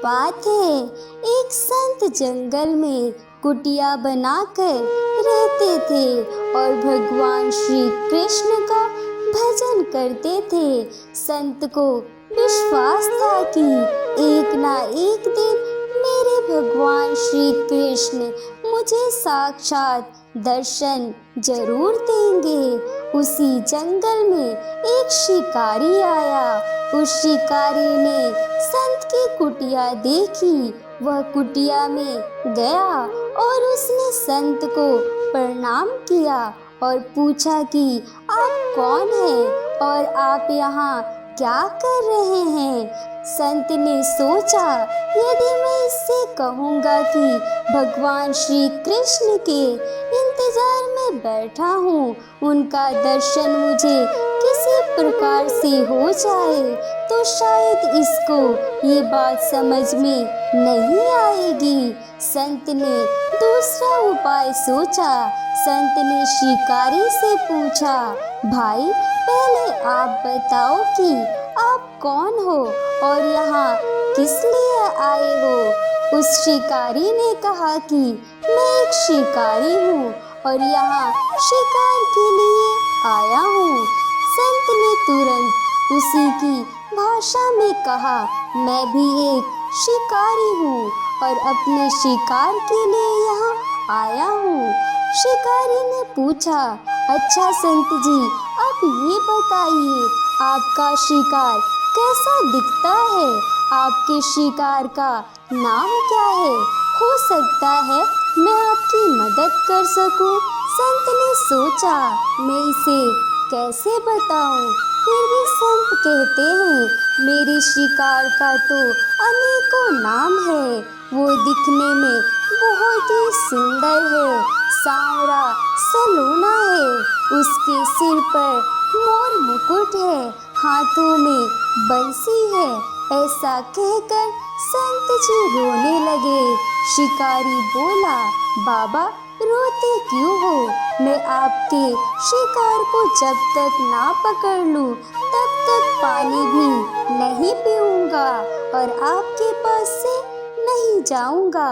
बात है, एक संत जंगल में कुटिया बनाकर रहते थे और भगवान श्री कृष्ण का भजन करते थे। संत को विश्वास था कि एक ना एक दिन मेरे भगवान श्री कृष्ण मुझे साक्षात दर्शन जरूर देंगे। उसी जंगल में एक शिकारी आया। उस शिकारी ने संत की कुटिया देखी। वह कुटिया में गया और उसने संत को प्रणाम किया और पूछा कि आप कौन हैं और आप यहाँ क्या कर रहे हैं। संत ने सोचा, यदि मैं इससे कहूँगा कि भगवान श्री कृष्ण के इंतजार में बैठा हूँ, उनका दर्शन मुझे किसी प्रकार से हो जाए, तो शायद इसको ये बात समझ में नहीं आएगी। संत ने दूसरा उपाय सोचा। संत ने शिकारी से पूछा, भाई पहले आप बताओ कि आप कौन हो और यहाँ किस लिए आए हो। उस शिकारी ने कहा कि मैं एक शिकारी हूँ और यहाँ शिकार के लिए आया हूँ। संत ने तुरंत उसी की भाषा में कहा, मैं भी एक शिकारी हूँ और अपने शिकार के लिए यहाँ आया हूँ। शिकारी ने पूछा, अच्छा संत जी, आप ये बताइए आपका शिकार कैसा दिखता है, आपके शिकार का नाम क्या है, हो सकता है मैं आपकी मदद कर सकूं। संत ने सोचा, मैं इसे कैसे बताऊं। फिर भी संत कहते हैं, मेरे शिकार का तो अनेकों नाम है। वो दिखने में बहुत ही सुंदर है, सांवरा सलोना है, उसके सिर पर मोर मुकुट है, हाथों में बंसी है। ऐसा कहकर संत जी रोने लगे। शिकारी बोला, बाबा रोते क्यों हो, मैं आपके शिकार को जब तक ना पकड़ लूं तब तक पानी भी नहीं पीऊंगा और आपके पास से नहीं जाऊंगा।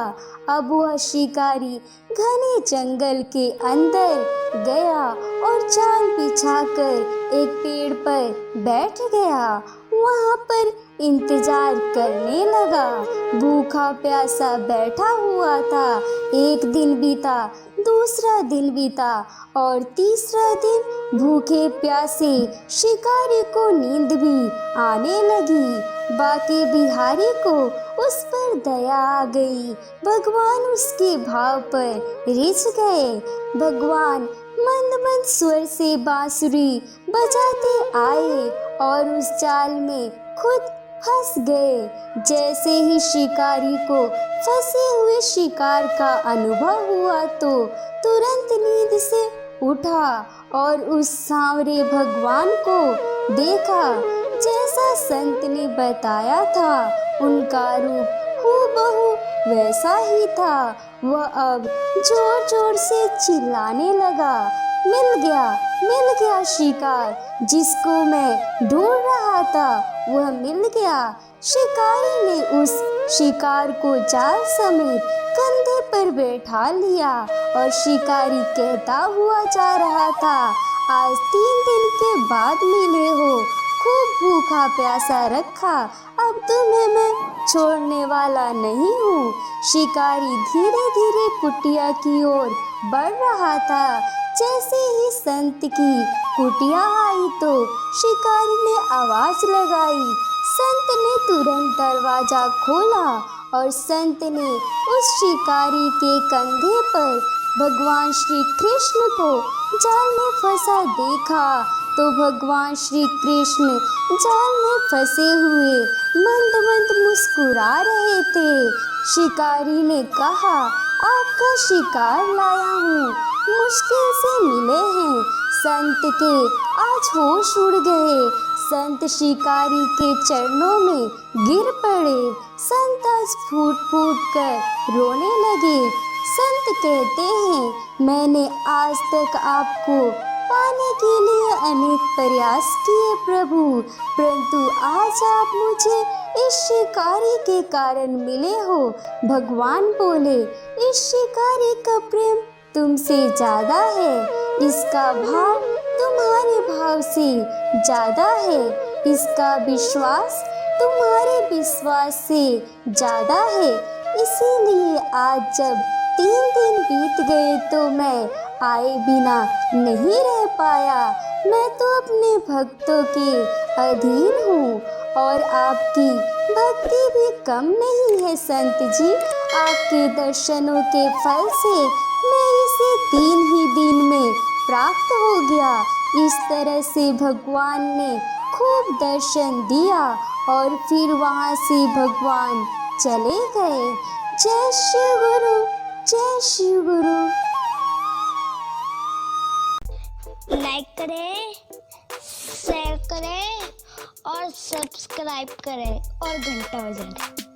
अब वह शिकारी घने जंगल के अंदर गया और जाल बिछाकर एक पेड़ पर बैठ गया। वहां पर इंतजार करने लगा। भूखा प्यासा बैठा हुआ था। एक दिन बीता, दूसरा दिन बीता और तीसरा दिन। भूखे प्यासे शिकारी को नींद भी आने लगी। बाकी बिहारी को उस पर दया आ गई। भगवान उसके भाव पर रिझ गए। भगवान मंद मंद स्वर से बांसुरी बजाते आए और उस जाल में खुद फंस गए। जैसे ही शिकारी को फंसे हुए शिकार का अनुभव हुआ तो तुरंत नींद से उठा और उस सांवरे भगवान को देखा। जैसा संत ने बताया था, उनका रूप हूबहू वैसा ही था। वह अब जोर जोर से चिल्लाने लगा, मिल गया शिकार, जिसको मैं ढूंढ रहा था वह मिल गया। शिकारी ने उस शिकार को जाल समेत कंधे पर बैठा लिया और शिकारी कहता हुआ जा रहा था, आज 3 दिन के बाद मिले हो, खूब भूखा प्यासा रखा, अब तुम्हें मैं छोड़ने वाला नहीं हूँ। शिकारी धीरे धीरे कुटिया की ओर बढ़ रहा था। जैसे ही संत की कुटिया आई तो शिकारी ने आवाज लगाई। संत ने तुरंत दरवाजा खोला और संत ने उस शिकारी के कंधे पर भगवान श्री कृष्ण को जाल में फंसा देखा तो भगवान श्री कृष्ण जाल में फंसे हुए मंद मंद मुस्कुरा रहे थे। शिकारी ने कहा, आपका शिकार लाया हूँ, मुश्किल से मिले हैं। संत के आज होश उड़ गए। संत शिकारी के चरणों में गिर पड़े। संत आज फूट फूट कर रोने लगे। संत कहते हैं, मैंने आज तक आपको पाने के लिए अनेक प्रयास किए प्रभु, परंतु आज आप मुझे इस शिकारी के कारण मिले हो। भगवान बोले, इस शिकारी का प्रेम तुमसे ज्यादा है, इसका भाव तुम्हारे भाव से ज्यादा है, इसका विश्वास तुम्हारे विश्वास से ज्यादा है। इसीलिए आज जब 3 दिन बीत गए तो मैं आए बिना नहीं रह पाया। मैं तो अपने भक्तों के अधीन हूँ और आपकी भक्ति भी कम नहीं है संत जी। आपके दर्शनों के फल से मैं इसे 3 ही दिन में प्राप्त हो गया। इस तरह से भगवान ने खूब दर्शन दिया और फिर वहाँ से भगवान चले गए। जय शिव गुरु, जय शिव गुरु। लाइक करें, शेयर करें और सब्सक्राइब करें और घंटा बजाएं।